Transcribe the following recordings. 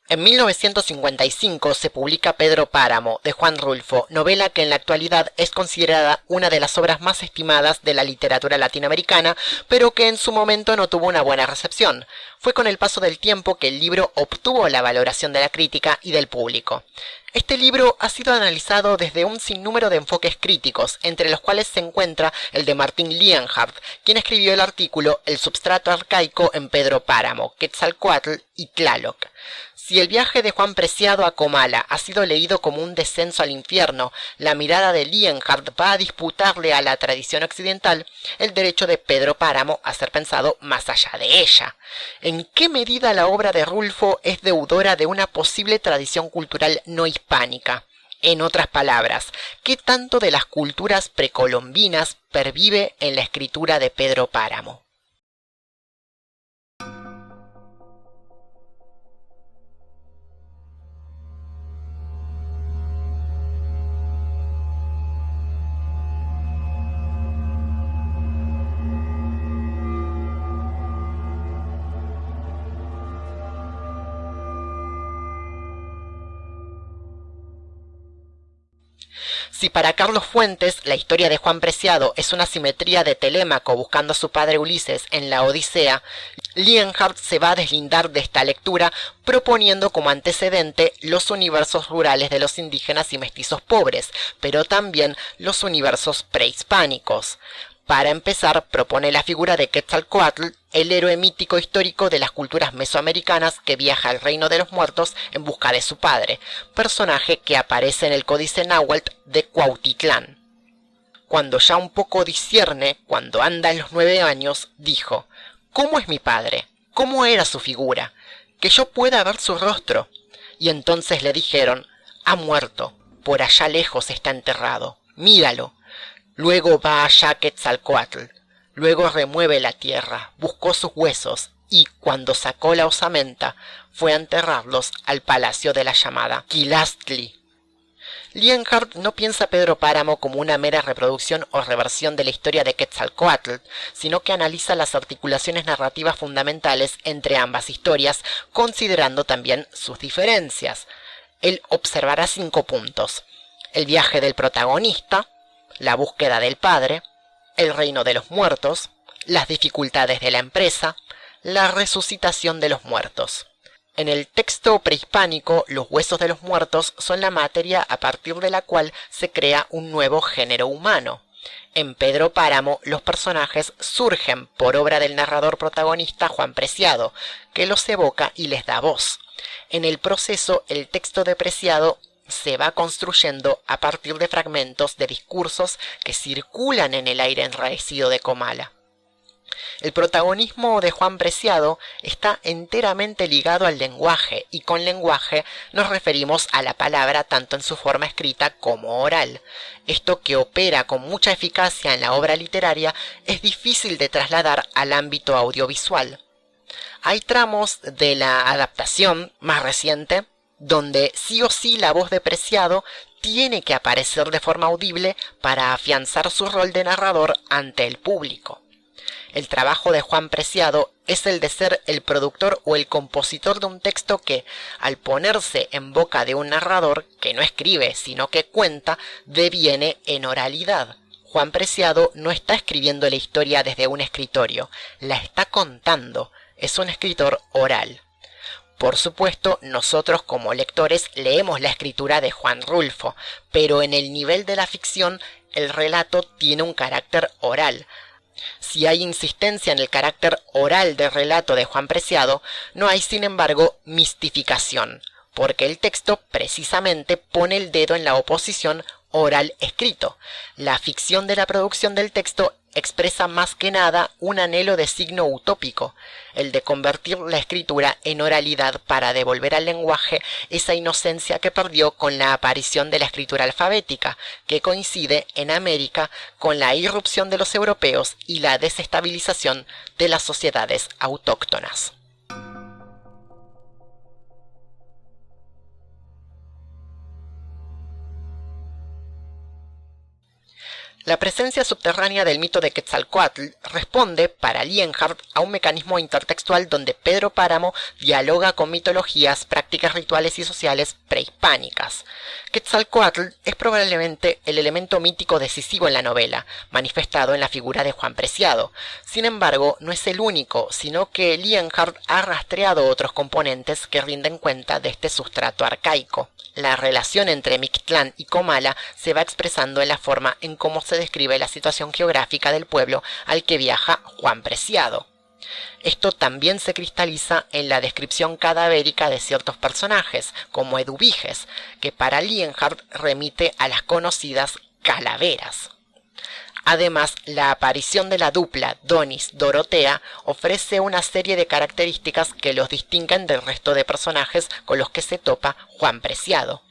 En 1955 se publica Pedro Páramo, de Juan Rulfo, novela que en la actualidad es considerada una de las obras más estimadas de la literatura latinoamericana, pero que en su momento no tuvo una buena recepción. Fue con el paso del tiempo que el libro obtuvo la valoración de la crítica y del público. Este libro ha sido analizado desde un sinnúmero de enfoques críticos, entre los cuales se encuentra el de Martín Lienhard, quien escribió el artículo El substrato arcaico en Pedro Páramo, Quetzalcóatl y Tlaloc. Si el viaje de Juan Preciado a Comala ha sido leído como un descenso al infierno, la mirada de Lienhard va a disputarle a la tradición occidental el derecho de Pedro Páramo a ser pensado más allá de ella. ¿En qué medida la obra de Rulfo es deudora de una posible tradición cultural no hispánica? En otras palabras, ¿qué tanto de las culturas precolombinas pervive en la escritura de Pedro Páramo? Si para Carlos Fuentes la historia de Juan Preciado es una simetría de Telémaco buscando a su padre Ulises en la Odisea, Lienhard se va a deslindar de esta lectura proponiendo como antecedente los universos rurales de los indígenas y mestizos pobres, pero también los universos prehispánicos. Para empezar, propone la figura de Quetzalcóatl, el héroe mítico histórico de las culturas mesoamericanas que viaja al reino de los muertos en busca de su padre, personaje que aparece en el códice náhuatl de Cuautitlán. Cuando ya un poco discierne, cuando anda en los 9 años, dijo: ¿Cómo es mi padre? ¿Cómo era su figura? Que yo pueda ver su rostro. Y entonces le dijeron: ha muerto, por allá lejos está enterrado, míralo. Luego va allá Quetzalcóatl, luego remueve la tierra, buscó sus huesos, y cuando sacó la osamenta, fue a enterrarlos al palacio de la llamada Quilastli. Lienhard no piensa a Pedro Páramo como una mera reproducción o reversión de la historia de Quetzalcóatl, sino que analiza las articulaciones narrativas fundamentales entre ambas historias, considerando también sus diferencias. Él observará 5 puntos: el viaje del protagonista, la búsqueda del padre, el reino de los muertos, las dificultades de la empresa, la resucitación de los muertos. En el texto prehispánico, los huesos de los muertos son la materia a partir de la cual se crea un nuevo género humano. En Pedro Páramo, los personajes surgen por obra del narrador protagonista Juan Preciado, que los evoca y les da voz. En el proceso, el texto de Preciado se va construyendo a partir de fragmentos de discursos que circulan en el aire enraecido de Comala. El protagonismo de Juan Preciado está enteramente ligado al lenguaje, y con lenguaje nos referimos a la palabra tanto en su forma escrita como oral. Esto, que opera con mucha eficacia en la obra literaria, es difícil de trasladar al ámbito audiovisual. Hay tramos de la adaptación más reciente donde sí o sí la voz de Preciado tiene que aparecer de forma audible para afianzar su rol de narrador ante el público. El trabajo de Juan Preciado es el de ser el productor o el compositor de un texto que, al ponerse en boca de un narrador que no escribe sino que cuenta, deviene en oralidad. Juan Preciado no está escribiendo la historia desde un escritorio, la está contando, es un escritor oral. Por supuesto, nosotros como lectores leemos la escritura de Juan Rulfo, pero en el nivel de la ficción el relato tiene un carácter oral. Si hay insistencia en el carácter oral del relato de Juan Preciado, no hay sin embargo mistificación, porque el texto precisamente pone el dedo en la oposición oral-escrito. La ficción de la producción del texto expresa más que nada un anhelo de signo utópico, el de convertir la escritura en oralidad para devolver al lenguaje esa inocencia que perdió con la aparición de la escritura alfabética, que coincide en América con la irrupción de los europeos y la desestabilización de las sociedades autóctonas. La presencia subterránea del mito de Quetzalcóatl responde, para Lienhard, a un mecanismo intertextual donde Pedro Páramo dialoga con mitologías, prácticas rituales y sociales prehispánicas. Quetzalcóatl es probablemente el elemento mítico decisivo en la novela, manifestado en la figura de Juan Preciado. Sin embargo, no es el único, sino que Lienhard ha rastreado otros componentes que rinden cuenta de este sustrato arcaico. La relación entre Mictlán y Comala se va expresando en la forma en cómo se describe la situación geográfica del pueblo al que viaja Juan Preciado. Esto también se cristaliza en la descripción cadavérica de ciertos personajes, como Eduviges, que para Lienhard remite a las conocidas calaveras. Además, la aparición de la dupla Donis-Dorotea ofrece una serie de características que los distinguen del resto de personajes con los que se topa Juan Preciado.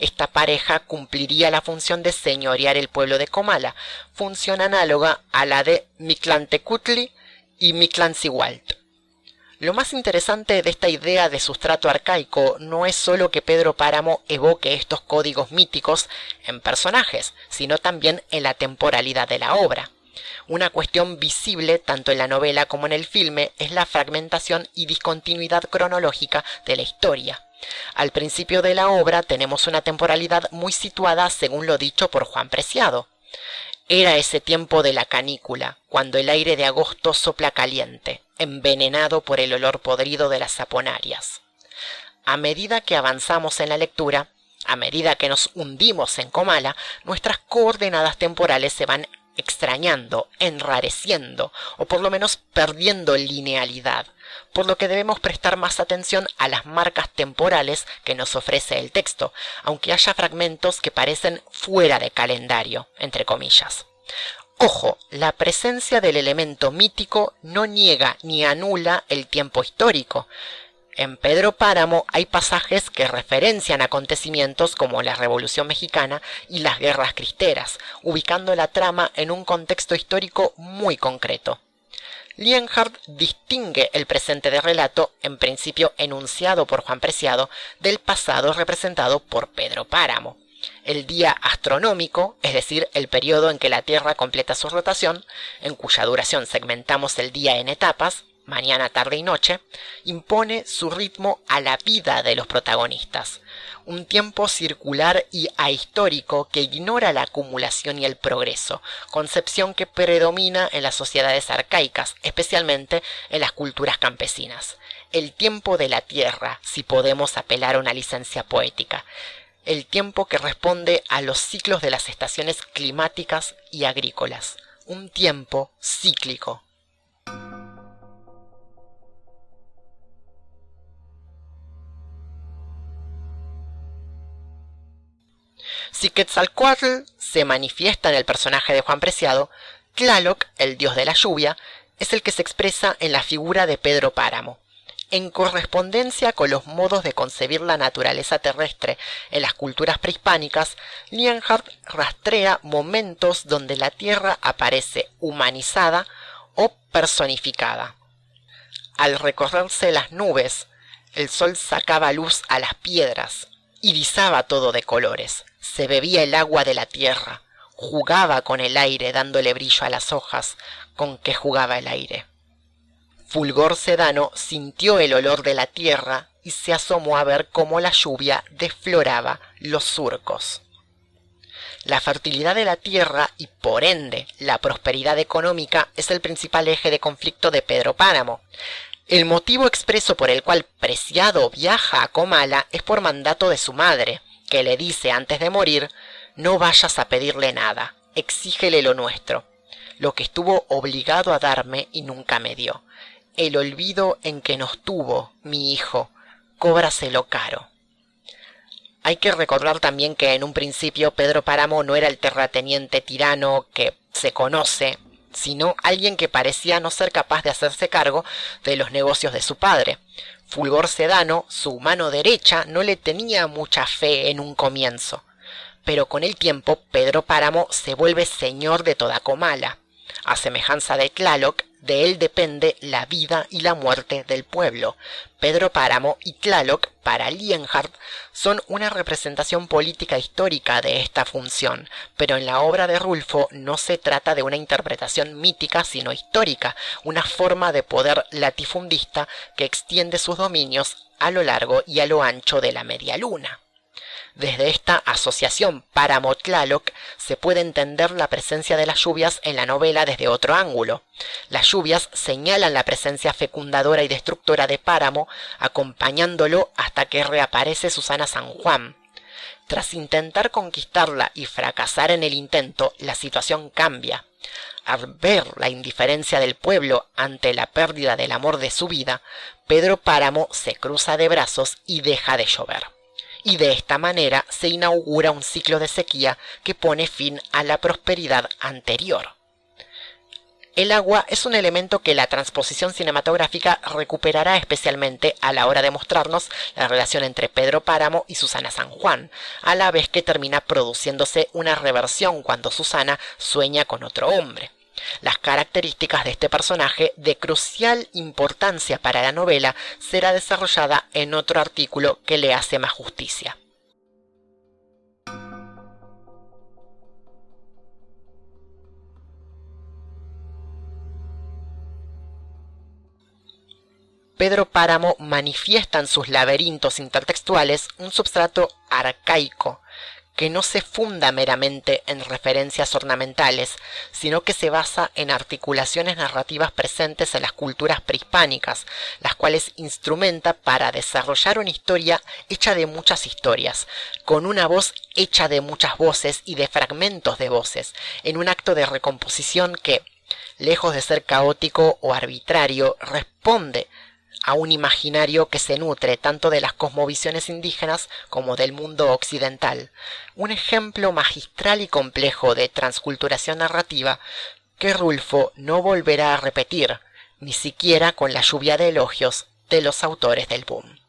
Esta pareja cumpliría la función de señorear el pueblo de Comala, función análoga a la de Mictlantecutli y Mictlancihualt. Lo más interesante de esta idea de sustrato arcaico no es solo que Pedro Páramo evoque estos códigos míticos en personajes, sino también en la temporalidad de la obra. Una cuestión visible tanto en la novela como en el filme es la fragmentación y discontinuidad cronológica de la historia. Al principio de la obra tenemos una temporalidad muy situada según lo dicho por Juan Preciado. Era ese tiempo de la canícula, cuando el aire de agosto sopla caliente, envenenado por el olor podrido de las saponarias. A medida que avanzamos en la lectura, a medida que nos hundimos en Comala, nuestras coordenadas temporales se van extrañando, enrareciendo, o por lo menos perdiendo linealidad, por lo que debemos prestar más atención a las marcas temporales que nos ofrece el texto, aunque haya fragmentos que parecen fuera de calendario, entre comillas. Ojo, la presencia del elemento mítico no niega ni anula el tiempo histórico. En Pedro Páramo hay pasajes que referencian acontecimientos como la Revolución Mexicana y las Guerras Cristeras, ubicando la trama en un contexto histórico muy concreto. Lienhard distingue el presente de relato, en principio enunciado por Juan Preciado, del pasado representado por Pedro Páramo. El día astronómico, es decir, el periodo en que la Tierra completa su rotación, en cuya duración segmentamos el día en etapas, mañana, tarde y noche, impone su ritmo a la vida de los protagonistas. Un tiempo circular y ahistórico que ignora la acumulación y el progreso, concepción que predomina en las sociedades arcaicas, especialmente en las culturas campesinas. El tiempo de la tierra, si podemos apelar a una licencia poética. El tiempo que responde a los ciclos de las estaciones climáticas y agrícolas. Un tiempo cíclico. Si Quetzalcóatl se manifiesta en el personaje de Juan Preciado, Tlaloc, el dios de la lluvia, es el que se expresa en la figura de Pedro Páramo. En correspondencia con los modos de concebir la naturaleza terrestre en las culturas prehispánicas, Lienhard rastrea momentos donde la Tierra aparece humanizada o personificada. Al recorrerse las nubes, el sol sacaba luz a las piedras, irisaba todo de colores, se bebía el agua de la tierra, jugaba con el aire dándole brillo a las hojas con que jugaba el aire. Fulgor Sedano sintió el olor de la tierra y se asomó a ver cómo la lluvia desfloraba los surcos. La fertilidad de la tierra y por ende la prosperidad económica es el principal eje de conflicto de Pedro Páramo. El motivo expreso por el cual Preciado viaja a Comala es por mandato de su madre, que le dice antes de morir: no vayas a pedirle nada, exígele lo nuestro, lo que estuvo obligado a darme y nunca me dio. El olvido en que nos tuvo, mi hijo, cóbraselo caro. Hay que recordar también que en un principio Pedro Páramo no era el terrateniente tirano que se conoce, sino alguien que parecía no ser capaz de hacerse cargo de los negocios de su padre. Fulgor Sedano, su mano derecha, no le tenía mucha fe en un comienzo, pero con el tiempo Pedro Páramo se vuelve señor de toda Comala. A semejanza de Tlaloc, de él depende la vida y la muerte del pueblo. Pedro Páramo y Tlaloc, para Lienhard, son una representación política histórica de esta función, pero en la obra de Rulfo no se trata de una interpretación mítica sino histórica, una forma de poder latifundista que extiende sus dominios a lo largo y a lo ancho de la media luna. Desde esta asociación Páramo-Tlaloc se puede entender la presencia de las lluvias en la novela desde otro ángulo. Las lluvias señalan la presencia fecundadora y destructora de Páramo, acompañándolo hasta que reaparece Susana San Juan. Tras intentar conquistarla y fracasar en el intento, la situación cambia. Al ver la indiferencia del pueblo ante la pérdida del amor de su vida, Pedro Páramo se cruza de brazos y deja de llover. Y de esta manera se inaugura un ciclo de sequía que pone fin a la prosperidad anterior. El agua es un elemento que la transposición cinematográfica recuperará especialmente a la hora de mostrarnos la relación entre Pedro Páramo y Susana San Juan, a la vez que termina produciéndose una reversión cuando Susana sueña con otro hombre. Las características de este personaje, de crucial importancia para la novela, será desarrollada en otro artículo que le hace más justicia. Pedro Páramo manifiesta en sus laberintos intertextuales un substrato arcaico, que no se funda meramente en referencias ornamentales, sino que se basa en articulaciones narrativas presentes en las culturas prehispánicas, las cuales instrumenta para desarrollar una historia hecha de muchas historias, con una voz hecha de muchas voces y de fragmentos de voces, en un acto de recomposición que, lejos de ser caótico o arbitrario, responde a un imaginario que se nutre tanto de las cosmovisiones indígenas como del mundo occidental, un ejemplo magistral y complejo de transculturación narrativa que Rulfo no volverá a repetir, ni siquiera con la lluvia de elogios de los autores del boom.